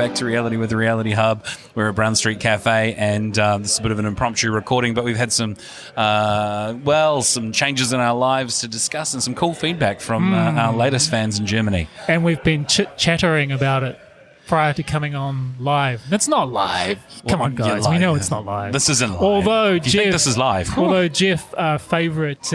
back to Reality with the Reality Hub. We're at Brown Street Cafe, and this is a bit of an impromptu recording, but we've had some changes in our lives to discuss and some cool feedback from our latest fans in Germany. And we've been chattering about it prior to coming on live. That's not live. Come on, guys. Live. We know it's not live. This isn't live. Although you think this is live? Although Jeff, our favourite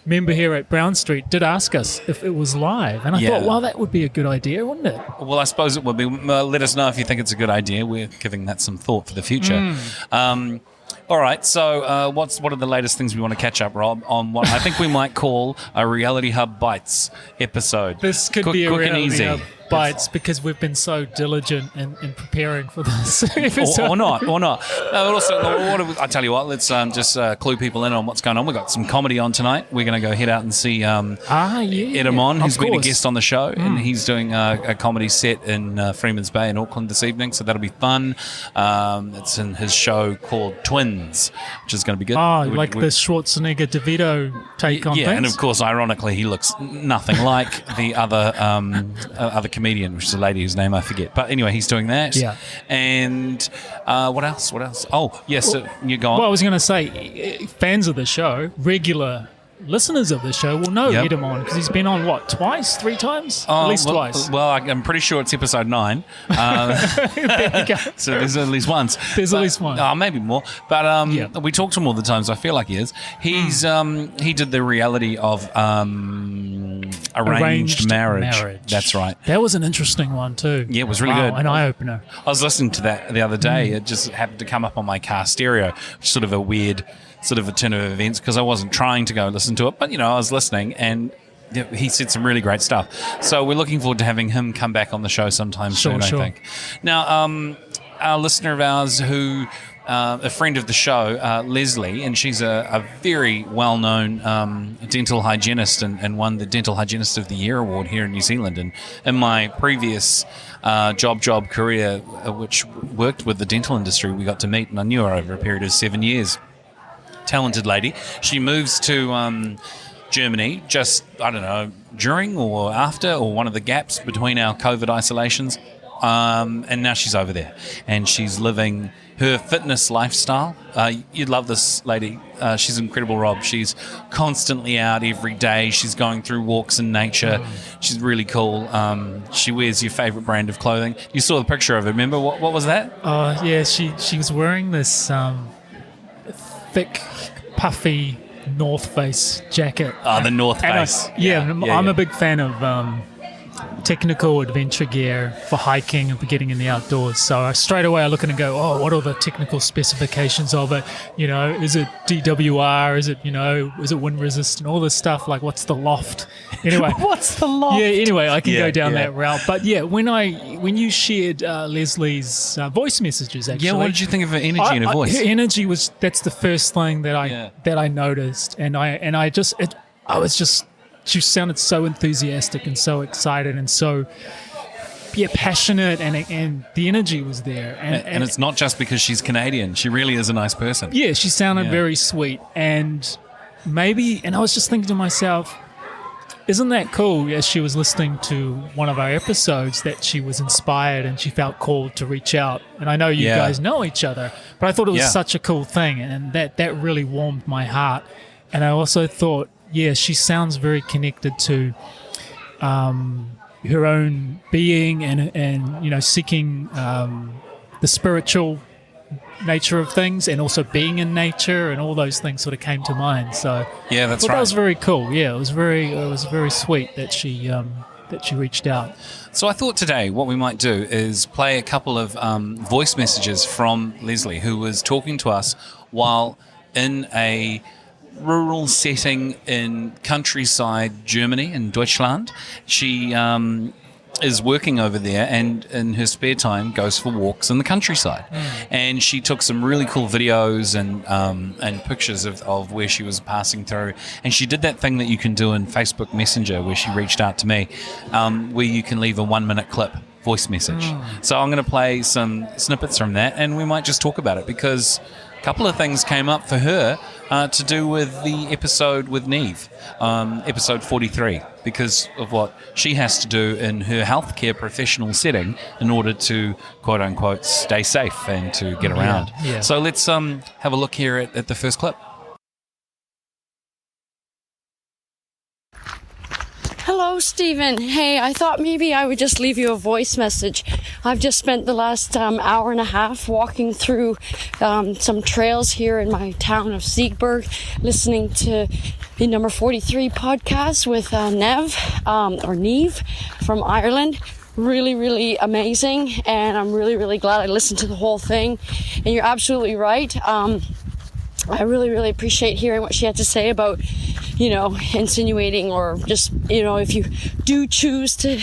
member here at Brown Street, did ask us if it was live. And I thought, well, that would be a good idea, wouldn't it? Well, I suppose it would be. Let us know if you think it's a good idea. We're giving that some thought for the future. All right, so what are the latest things we want to catch up, Rob, on what I think we might call a Reality Hub Bites episode? This could be a Reality Hub Bites because we've been so diligent in preparing for this episode. Or not. I tell you what, let's just clue people in on what's going on. We've got some comedy on tonight. We're going to go head out and see Edamon, who's been a guest on the show, and he's doing a comedy set in Freeman's Bay in Auckland this evening, so that'll be fun. It's in his show called Twins, which is going to be good. The Schwarzenegger DeVito take on things? Yeah, and of course, ironically, he looks nothing like the other comedian, which is a lady whose name I forget. But anyway, he's doing that. Yeah. And what else? Oh, yes, you go on. Well, I was going to say, fans of the show, regular listeners of the show will know Edamon because he's been on, twice, 3 times? At least twice. Well, I'm pretty sure it's episode 9. There you go. So there's at least once. At least one. Maybe more. But we talk to him all the time, so I feel like he is. He did the reality of arranged marriage. That's right. That was an interesting one too. Yeah, it was really good. An eye-opener. I was listening to that the other day. It just happened to come up on my car stereo, which is sort of a weird sort of a turn of events because I wasn't trying to go listen to it, but I was listening and he said some really great stuff. So we're looking forward to having him come back on the show sometime soon, I think. Now, our listener of ours who a friend of the show, Lesley, and she's a very well-known dental hygienist and won the Dental Hygienist of the Year award here in New Zealand. And in my previous job career, which worked with the dental industry, we got to meet, and I knew her over a period of 7 years. Talented lady. She moves to Germany just, I don't know, during or after or one of the gaps between our COVID isolations. And now she's over there and she's living her fitness lifestyle. You'd love this lady. She's incredible, Rob. She's constantly out every day. She's going through walks in nature. She's really cool. She wears your favorite brand of clothing. You saw the picture of her. Remember what was that? Yeah, she was wearing this thick, puffy North Face jacket. The North Face. I'm a big fan of technical adventure gear for hiking and for getting in the outdoors. So straight away I look at it and go, what are the technical specifications of it? Is it DWR? Is it wind resistant? All this stuff. Like, what's the loft? Anyway, what's the loft? Yeah. Anyway, I can go down that route. But yeah, when you shared Lesley's voice messages, actually, what did you think of her energy and her voice? Her energy that's the first thing that I noticed, she sounded so enthusiastic and so excited and so passionate, and the energy was there. And it's not just because she's Canadian. She really is a nice person. Yeah, she sounded very sweet. And I was just thinking to myself, isn't that cool, as she was listening to one of our episodes, that she was inspired and she felt called to reach out. And I know you guys know each other, but I thought it was such a cool thing, and that really warmed my heart. And I also thought, she sounds very connected to her own being and seeking the spiritual nature of things, and also being in nature, and all those things sort of came to mind. So that's right. That was very cool. Yeah, it was very sweet that she reached out. So I thought today what we might do is play a couple of voice messages from Lesley, who was talking to us while in a rural setting in countryside Germany, in Deutschland. She is working over there, and in her spare time goes for walks in the countryside. And she took some really cool videos and pictures of where she was passing through. And she did that thing that you can do in Facebook Messenger, where she reached out to me, where you can leave a 1-minute clip voice message. So I'm going to play some snippets from that, and we might just talk about it because a couple of things came up for her to do with the episode with Niamh, episode 43, because of what she has to do in her healthcare professional setting in order to, quote unquote, stay safe and to get around. Yeah. So let's have a look here at the first clip. Hello, Stephen. Hey, I thought maybe I would just leave you a voice message. I've just spent the last hour and a half walking through some trails here in my town of Siegburg, listening to the number 43 podcast with Niamh from Ireland. Really, really amazing, and I'm really, really glad I listened to the whole thing. And you're absolutely right. I really, really appreciate hearing what she had to say about, insinuating, or just, if you do choose to,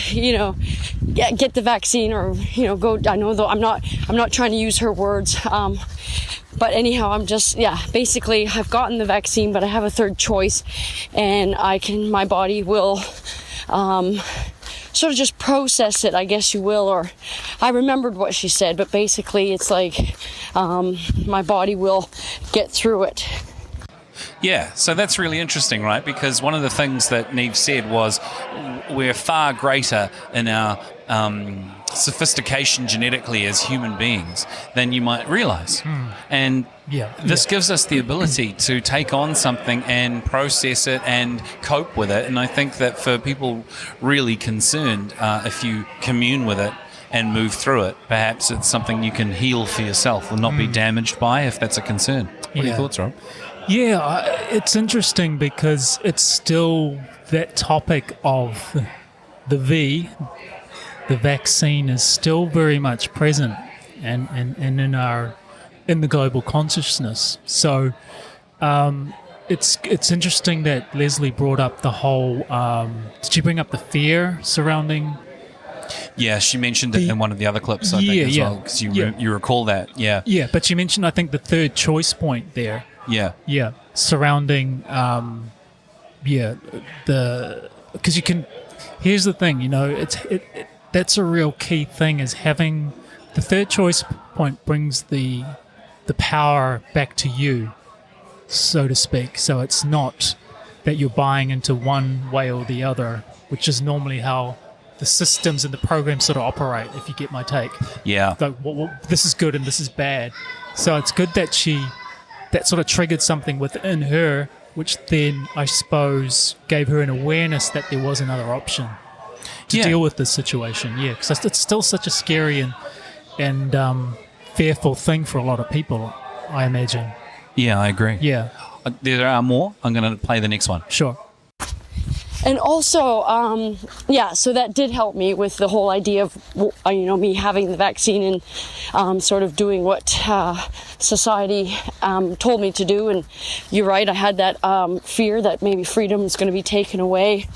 get the vaccine, or, go. I know, though, I'm not trying to use her words. But anyhow, I'm just, basically I've gotten the vaccine, but I have a third choice, and my body will, sort of just process it, I guess you will, or I remembered what she said, but basically it's like, my body will get through it. Yeah, so that's really interesting, right? Because one of the things that Niamh said was we're far greater in our sophistication genetically as human beings than you might realize. And this gives us the ability to take on something and process it and cope with it. And I think that for people really concerned, if you commune with it and move through it, perhaps it's something you can heal for yourself or not be damaged by, if that's a concern. What are your thoughts, Rob? Yeah, it's interesting because it's still that topic of the vaccine is still very much present and in the global consciousness. So it's interesting that Lesley brought up the whole. Did she bring up the fear surrounding? Yeah, she mentioned it in one of the other clips, I think, as well, because you recall that. Yeah. Yeah, but she mentioned, I think, the third choice point there. Yeah, surrounding, because you can. Here's the thing, that's a real key thing, is having the third choice point brings the power back to you, so to speak. So it's not that you're buying into one way or the other, which is normally how the systems and the programs sort of operate, if you get my take. Yeah. Like, this is good and this is bad. So it's good that that sort of triggered something within her, which then, I suppose, gave her an awareness that there was another option to deal with this situation. Yeah, because it's still such a scary and fearful thing for a lot of people, I imagine. Yeah, I agree. Yeah. There are more. I'm going to play the next one. Sure. And also, so that did help me with the whole idea of, me having the vaccine and sort of doing what society told me to do. And you're right, I had that fear that maybe freedom is going to be taken away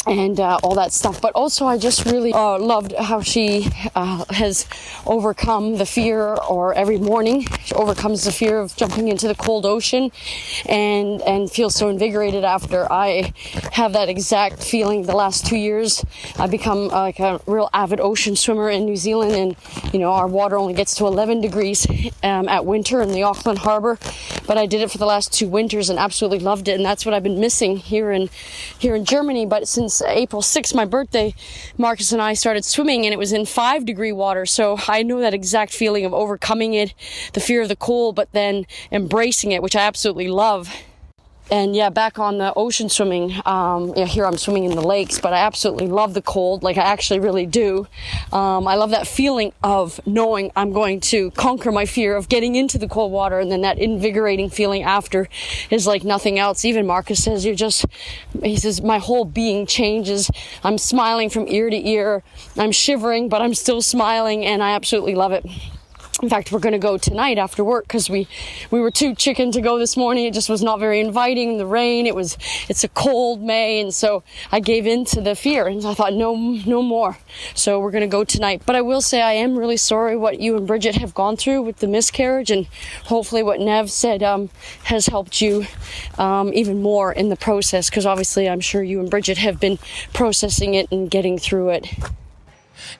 and all that stuff. But also, I just really loved how she has overcome the fear, or every morning she overcomes the fear of jumping into the cold ocean and feels so invigorated after. I have that exact feeling. The last 2 years I've become like a real avid ocean swimmer in New Zealand, and our water only gets to 11 degrees at winter in the Auckland Harbour, but I did it for the last 2 winters and absolutely loved it. And that's what I've been missing here in Germany. But since April 6th, my birthday, Marcus and I started swimming, and it was in 5-degree water. So I know that exact feeling of overcoming it, the fear of the cold, but then embracing it, which I absolutely love. And back on the ocean swimming, here I'm swimming in the lakes, but I absolutely love the cold. Like, I actually really do. I love that feeling of knowing I'm going to conquer my fear of getting into the cold water, and then that invigorating feeling after is like nothing else. Even Marcus says, he says, my whole being changes. I'm smiling from ear to ear. I'm shivering, but I'm still smiling, and I absolutely love it. In fact, we're going to go tonight after work because we were too chicken to go this morning. It just was not very inviting. The rain, it's a cold May, and so I gave in to the fear, and I thought no more. So we're going to go tonight. But I will say I am really sorry what you and Bridget have gone through with the miscarriage, and hopefully what Niamh said has helped you even more in the process, because obviously I'm sure you and Bridget have been processing it and getting through it.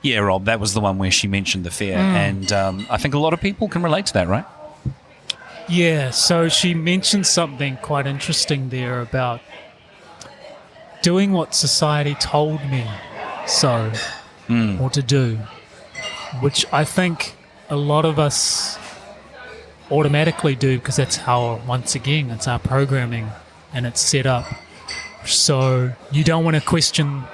Yeah, Rob, that was the one where she mentioned the fear, and I think a lot of people can relate to that, right? Yeah, so she mentioned something quite interesting there about doing what society told me or to do, which I think a lot of us automatically do because that's how, once again, it's our programming and it's set up. So you don't want to question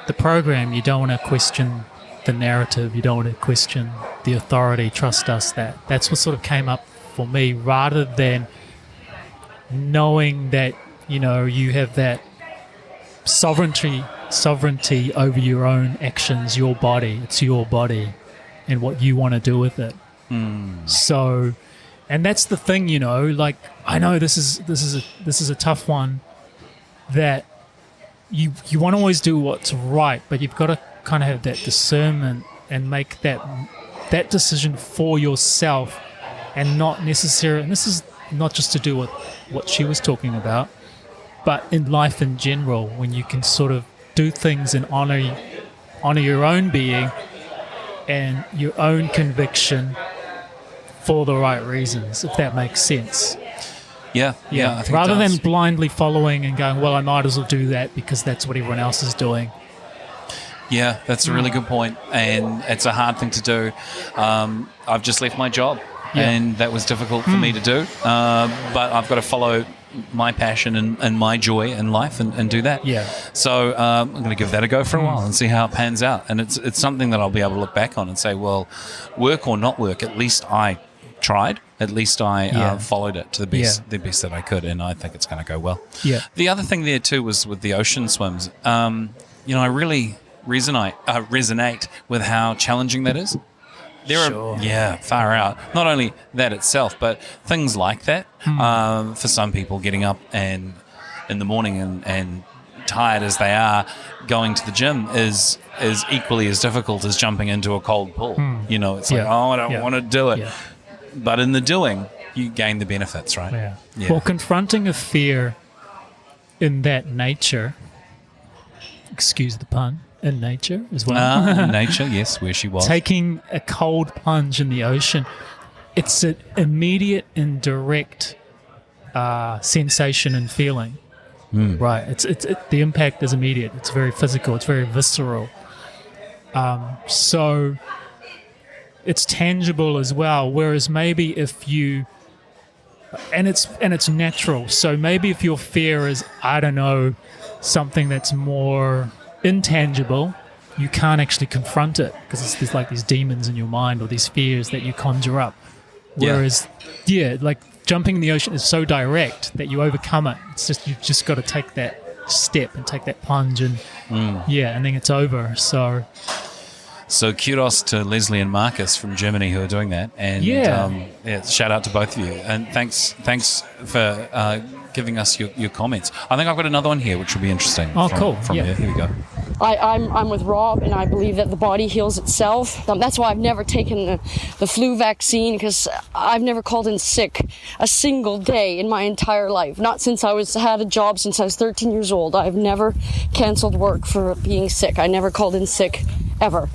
the program, you don't want to question the narrative, you don't want to question the authority. Trust us. That's what sort of came up for me, rather than knowing that, you know, you have that sovereignty over your own actions, your body. It's your body and what you want to do with it. So, and that's the thing, you know, like, I know this is a tough one, that you want to always do what's right, but you've got to kind of have that discernment and make that decision for yourself, and not necessarily, and this is not just to do with what she was talking about, but in life in general, when you can sort of do things and honor your own being and your own conviction for the right reasons, if that makes sense. Yeah, I think rather it does. than blindly following and going, well, I might as well do that because that's what everyone else is doing. Yeah, that's a really good point, and it's a hard thing to do. I've just left my job, and that was difficult for me to do, but I've got to follow my passion and my joy in life and do that. Yeah. So I'm going to give that a go for a while and see how it pans out, and it's something that I'll be able to look back on and say, well, work or not work, at least I tried. At least I followed it to the best that I could, and I think it's going to go well. Yeah. The other thing there too was with the ocean swims. You know, I really resonate with how challenging that is. Far out. Not only that itself, but things like that. For some people, getting up and in the morning and tired as they are, going to the gym is equally as difficult as jumping into a cold pool. You know, it's like, I don't want to do it. Yeah. But in the doing, you gain the benefits, right? Yeah. Well, confronting a fear in that nature, excuse the pun, in nature as well. In nature, yes, where she was. Taking a cold plunge in the ocean, it's an immediate and direct sensation and feeling. Right. It's the impact is immediate. It's very physical. It's very visceral. So it's tangible as well. Whereas maybe if you, and it's natural. So maybe if your fear is, I don't know, something that's more intangible, you can't actually confront it because there's like these demons in your mind or these fears that you conjure up. Whereas, like jumping in the ocean is so direct that you overcome it. It's just, you've just got to take that step and take that plunge and and then it's over. So kudos to Lesley and Marcus from Germany who are doing that, and shout out to both of you, and thanks for giving us your comments. I think I've got another one here which will be interesting. From you. Here we go. I'm with Rob, and I believe that the body heals itself. That's why I've never taken the flu vaccine, because I've never called in sick a single day in my entire life. Not since I had a job since I was 13 years old. I've never canceled work for being sick. I never called in sick ever.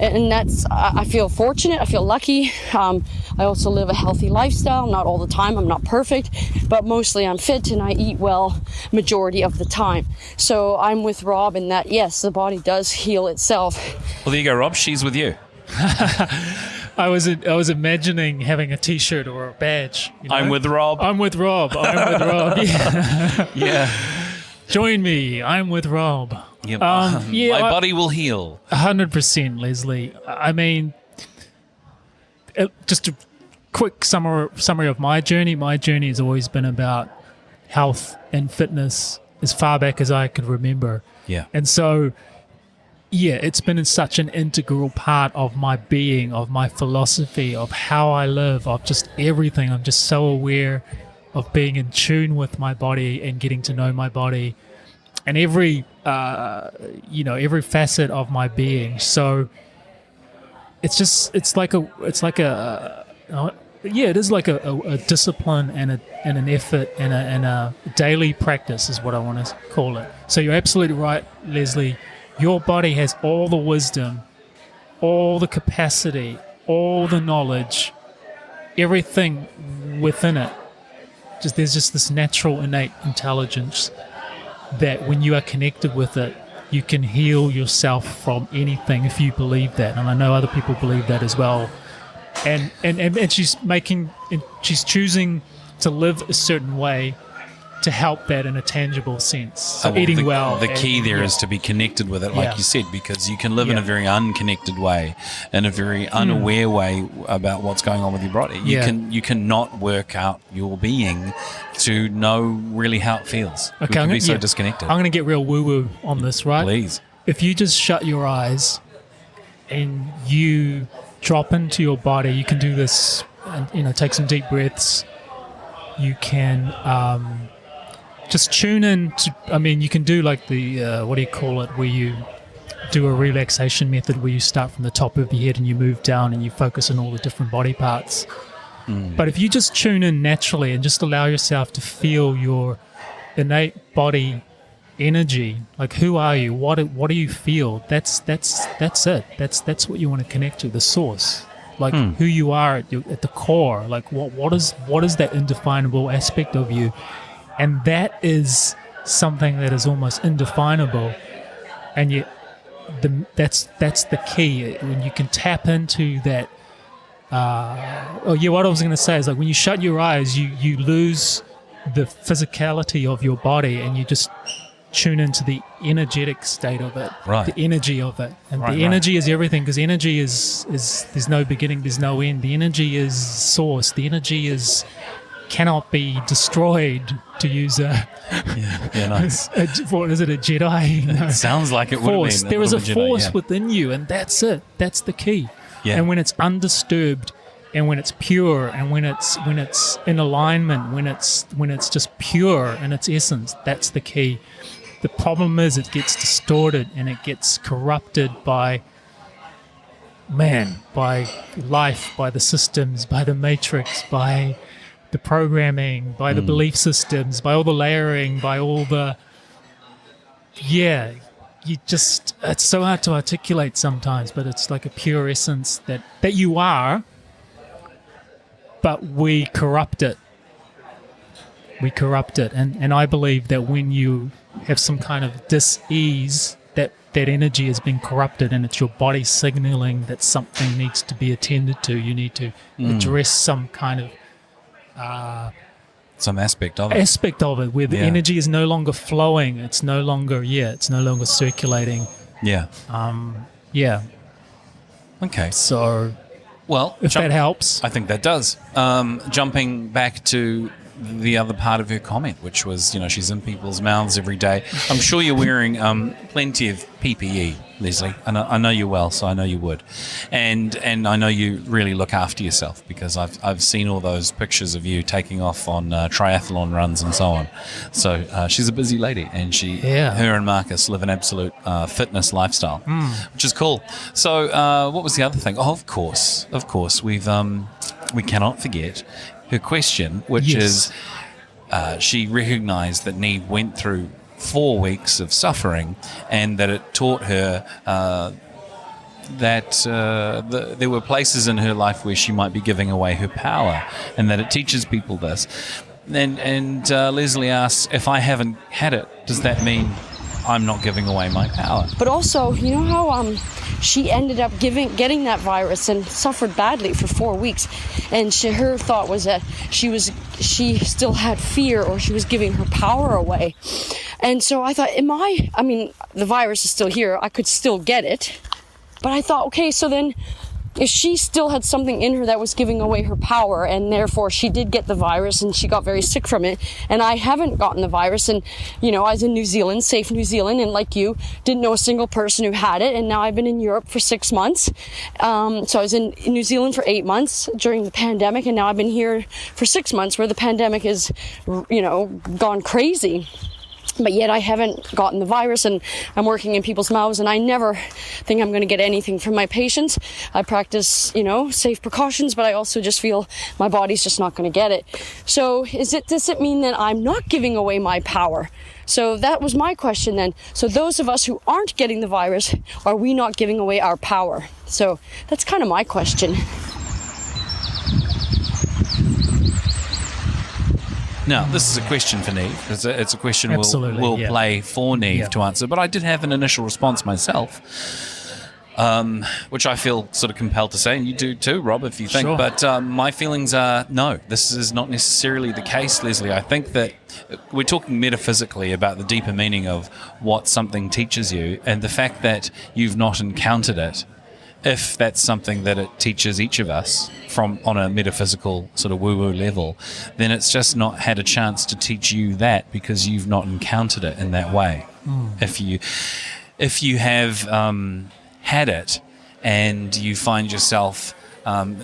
And that's, I feel fortunate, I feel lucky. I also live a healthy lifestyle, not all the time, I'm not perfect, but mostly I'm fit and I eat well majority of the time. So I'm with Rob in that, yes, the body does heal itself. Well, there you go, Rob, she's with you. I was imagining having a t-shirt or a badge. You know? I'm with Rob. I'm with Rob. I'm with Rob. Yeah. Join me. I'm with Rob. Yep. My body will heal. 100%, Lesley. I mean, just a quick summary of my journey. My journey has always been about health and fitness as far back as I could remember. Yeah. And so, it's been such an integral part of my being, of my philosophy, of how I live, of just everything. I'm just so aware of being in tune with my body and getting to know my body and every facet of my being. So it is like a discipline and an effort and a daily practice is what I want to call it. So you're absolutely right, Lesley. Your body has all the wisdom, all the capacity, all the knowledge everything within it, there's just this natural innate intelligence that when you are connected with it, you can heal yourself from anything if you believe that. And I know other people believe that as well. And she's choosing to live a certain way to help that in a tangible sense. So eating well. The key there is to be connected with it, like you said, because you can live in a very unconnected way, in a very unaware way about what's going on with your body. You cannot work out your being to know really how it feels. Okay, we can be so disconnected. I'm going to get real woo-woo on this, right? Please. If you just shut your eyes and you drop into your body, you can do this, and take some deep breaths. You can just tune in to, you can do like the, what do you call it, where you do a relaxation method where you start from the top of your head and you move down and you focus on all the different body parts. But if you just tune in naturally and just allow yourself to feel your innate body energy, like who are you, what do you feel, that's it, that's what you want to connect to, the source, like who you are at the core, like what is that indefinable aspect of you. And that is something that is almost indefinable, and yet that's the key. When you can tap into that. What I was going to say is, like, when you shut your eyes, you lose the physicality of your body, and you just tune into the energetic state of it, right. The energy of it, and the energy is everything, because energy is there's no beginning, there's no end. The energy is source. The energy cannot be destroyed, to use nice. What is it, a Jedi? No. It sounds like it would have been. There is a force within you, and that's it. That's the key. Yeah. And when it's undisturbed, and when it's pure, and when it's in alignment, when it's just pure in its essence, that's the key. The problem is it gets distorted and it gets corrupted by life, by the systems, by the matrix, by the programming, by the belief systems, by all the layering, by all the it's so hard to articulate sometimes, but it's like a pure essence that you are, but we corrupt it. And I believe that when you have some kind of dis-ease, that energy has been corrupted, and it's your body signaling that something needs to be attended to. You need to address some kind of some aspect of it, where the energy is no longer flowing. It's no longer circulating. Okay. So, well, if that helps, I think that does. Jumping back to the other part of her comment, which was, she's in people's mouths every day. I'm sure you're wearing plenty of PPE, Lesley. I know you well, so I know you would, and I know you really look after yourself, because I've seen all those pictures of you taking off on triathlon runs and so on. So she's a busy lady, and her and Marcus live an absolute fitness lifestyle, which is cool. So what was the other thing? Oh, of course, we cannot forget her question, which is she recognised that Niamh went through 4 weeks of suffering, and that it taught her that there were places in her life where she might be giving away her power, and that it teaches people this. And Lesley asks, if I haven't had it, does that mean I'm not giving away my power? But also, you know how she ended up getting that virus and suffered badly for 4 weeks, and her thought was that she still had fear, or she was giving her power away. And so I thought, the virus is still here, I could still get it, but I thought, okay, so then if she still had something in her that was giving away her power, and therefore she did get the virus and she got very sick from it, and I haven't gotten the virus, and I was in New Zealand, safe New Zealand, and like you, didn't know a single person who had it, and now I've been in Europe for 6 months. So I was in New Zealand for 8 months during the pandemic, and now I've been here for 6 months where the pandemic is, gone crazy. But yet I haven't gotten the virus, and I'm working in people's mouths, and I never think I'm going to get anything from my patients. I practice, safe precautions, but I also just feel my body's just not going to get it. So does it mean that I'm not giving away my power? So that was my question then. So those of us who aren't getting the virus, are we not giving away our power? So that's kind of my question. Now, this is a question for Niamh. It's a question Absolutely, we'll yeah. play for Niamh Yeah. to answer. But I did have an initial response myself, which I feel sort of compelled to say, and you do too, Rob, if you think. Sure. But my feelings are, no, this is not necessarily the case, Lesley. I think that we're talking metaphysically about the deeper meaning of what something teaches you, and the fact that you've not encountered it. If that's something that it teaches each of us from on a metaphysical sort of woo-woo level, then it's just not had a chance to teach you that because you've not encountered it in that way. If you have had it and you find yourself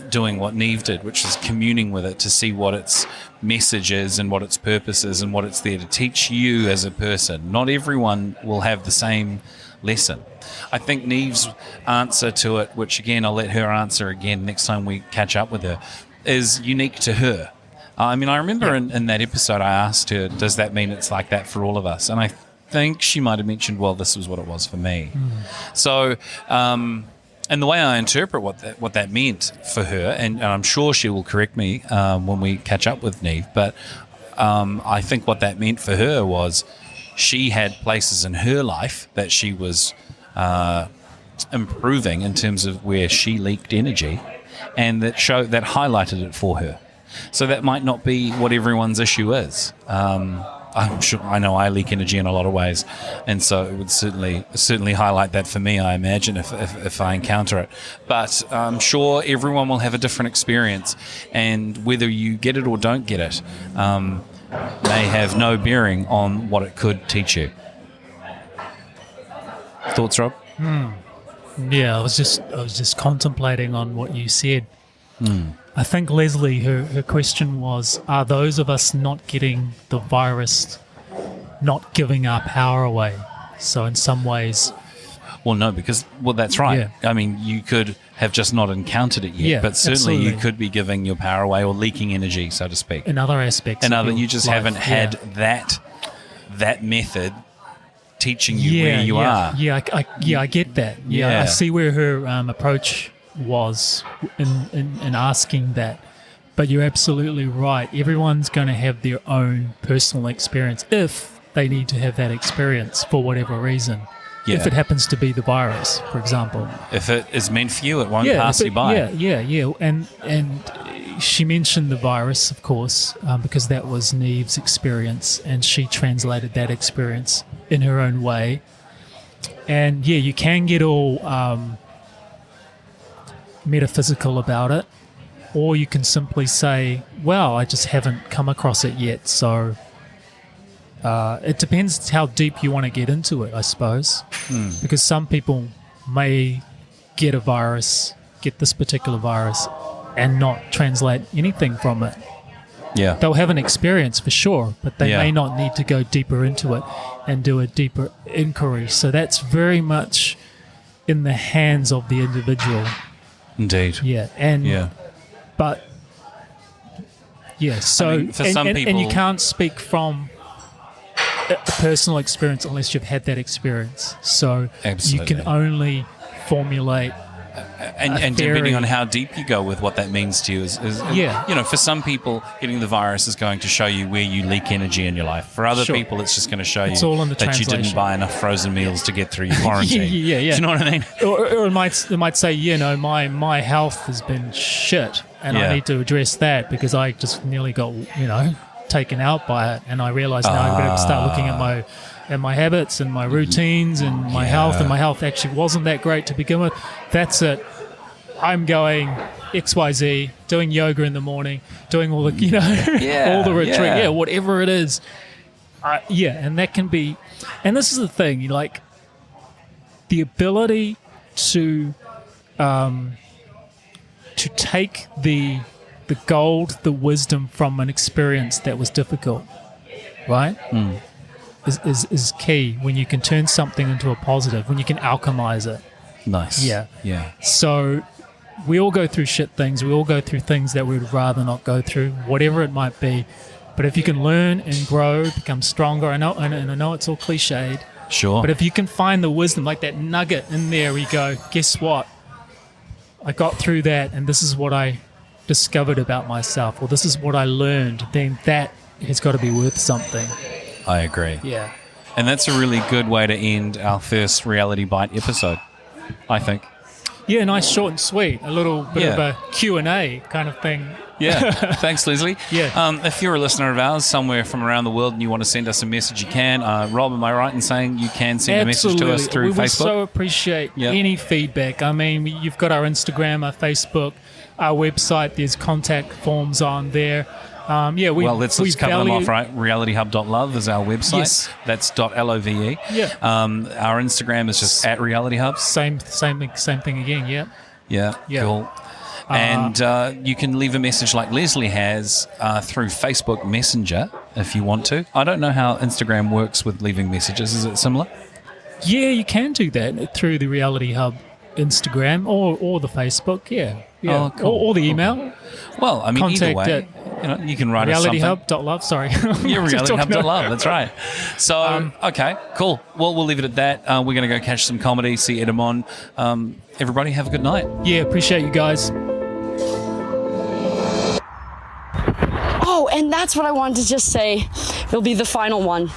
doing what Niamh did, which is communing with it to see what its message is and what its purpose is and what it's there to teach you as a person. Not everyone will have the same lesson. I think Niamh's answer to it, which again I'll let her answer again next time we catch up with her, is unique to her. I mean, I remember in that episode I asked her, does that mean it's like that for all of us? And I think she might have mentioned, well, this was what it was for me. So, and the way I interpret what that meant for her, and I'm sure she will correct me when we catch up with Niamh, but I think what that meant for her was she had places in her life that she was improving in terms of where she leaked energy, and that highlighted it for her. So that might not be what everyone's issue is. I'm sure I know I leak energy in a lot of ways, and so it would certainly highlight that for me, I imagine, if I encounter it. But I'm sure everyone will have a different experience, and whether you get it or don't get it may have no bearing on what it could teach you. Thoughts, Rob? Yeah, I was just contemplating on what you said. I think, Lesley, her question was, are those of us not getting the virus not giving our power away? So in some ways... Well, no, because that's right. Yeah. I mean, you could have just not encountered it yet, Yeah, but certainly you absolutely. could be giving your power away or leaking energy, so to speak. In other aspects. And of your you just life, haven't had that method teaching you where you are. I get that. Yeah. I see where her approach was in asking that. But you're absolutely right. Everyone's going to have their own personal experience if they need to have that experience for whatever reason. Yeah. If it happens to be the virus, for example. If it is meant for you, it won't pass you by. Yeah. And she mentioned the virus, of course, because that was Niamh's experience, and she translated that experience in her own way. And yeah, you can get all metaphysical about it, or you can simply say, well, I just haven't come across it yet. So it depends how deep you want to get into it, I suppose, because some people may get this particular virus, and not translate anything from it. Yeah. They'll have an experience for sure, but they Yeah. may not need to go deeper into it and do a deeper inquiry. So that's very much in the hands of the individual. Indeed. Yeah. And Yeah. but yeah, so I mean, for some and you people- can't speak from a personal experience unless you've had that experience. So Absolutely. you can only formulate And depending theory. on how deep you go with what that means to you is Yeah. you know, for some people, getting the virus is going to show you where you leak energy in your life. For other Sure. people, it's just going to show It's you all in the that you didn't translation. buy enough frozen meals to get through your quarantine. Yeah. Do you know what I mean? Or it might say, my health has been shit, and Yeah. I need to address that because I just nearly got taken out by it, and I realised now I'm going to have to start looking at my habits and my routines and my health, and my health actually wasn't that great to begin with. That's it. I'm going XYZ, doing yoga in the morning, doing all the all the retreat, whatever it is. And that can be, and this is the thing, the ability to take the gold, the wisdom from an experience that was difficult, right? Is key when you can turn something into a positive, when you can alchemize it. Nice. Yeah. Yeah. So we all go through shit things. We all go through things that we'd rather not go through, whatever it might be. But if you can learn and grow, become stronger, and I know it's all cliched, Sure. but if you can find the wisdom, like that nugget in there, we go, guess what? I got through that, and this is what I discovered about myself, or this is what I learned. Then that has got to be worth something. I agree. Yeah. And that's a really good way to end our first Reality Bite episode, I think. Yeah, nice, short and sweet. A little bit of a Q&A kind of thing. Yeah. Thanks, Lesley. Yeah. If you're a listener of ours somewhere from around the world and you want to send us a message, you can. Rob, am I right in saying you can send a message to us through we Facebook? We so appreciate any feedback. I mean, you've got our Instagram, our Facebook, our website. There's contact forms on there. Let's cover them off, right? RealityHub.love is our website. Yes. That's .love. Yeah. Our Instagram is just at RealityHub. Same thing again, yeah. Yeah, cool. And you can leave a message like Lesley has through Facebook Messenger if you want to. I don't know how Instagram works with leaving messages. Is it similar? Yeah, you can do that through the Reality Hub Instagram or the Facebook, yeah. Oh, cool. Or the email. Cool. Well, I mean, either way, you can write us something. RealityHub.love, sorry. Yeah, RealityHub.love, that's right. So, okay, cool. Well, we'll leave it at that. We're going to go catch some comedy, see Edamon. Everybody have a good night. Yeah, appreciate you guys. Oh, and that's what I wanted to just say. It'll be the final one.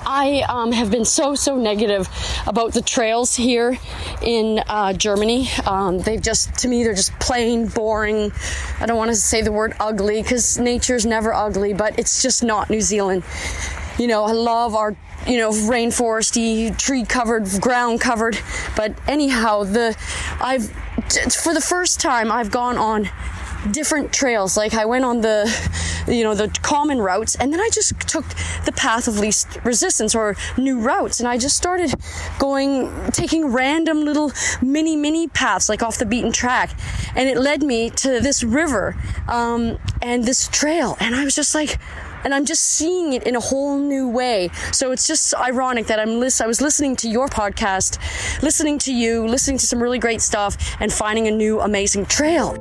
I have been so negative about the trails here in Germany. They're just plain boring. I don't want to say the word ugly because nature's never ugly, but it's just not New Zealand. I love our, rainforesty, tree covered, ground covered. But anyhow, for the first time, I've gone on different trails. Like I went on the common routes, and then I just took the path of least resistance or new routes, and I just started taking random little mini paths like off the beaten track, and it led me to this river and this trail, and I was just like, and I'm just seeing it in a whole new way. So it's just ironic that I was listening to your podcast, listening to you, listening to some really great stuff, and finding a new amazing trail.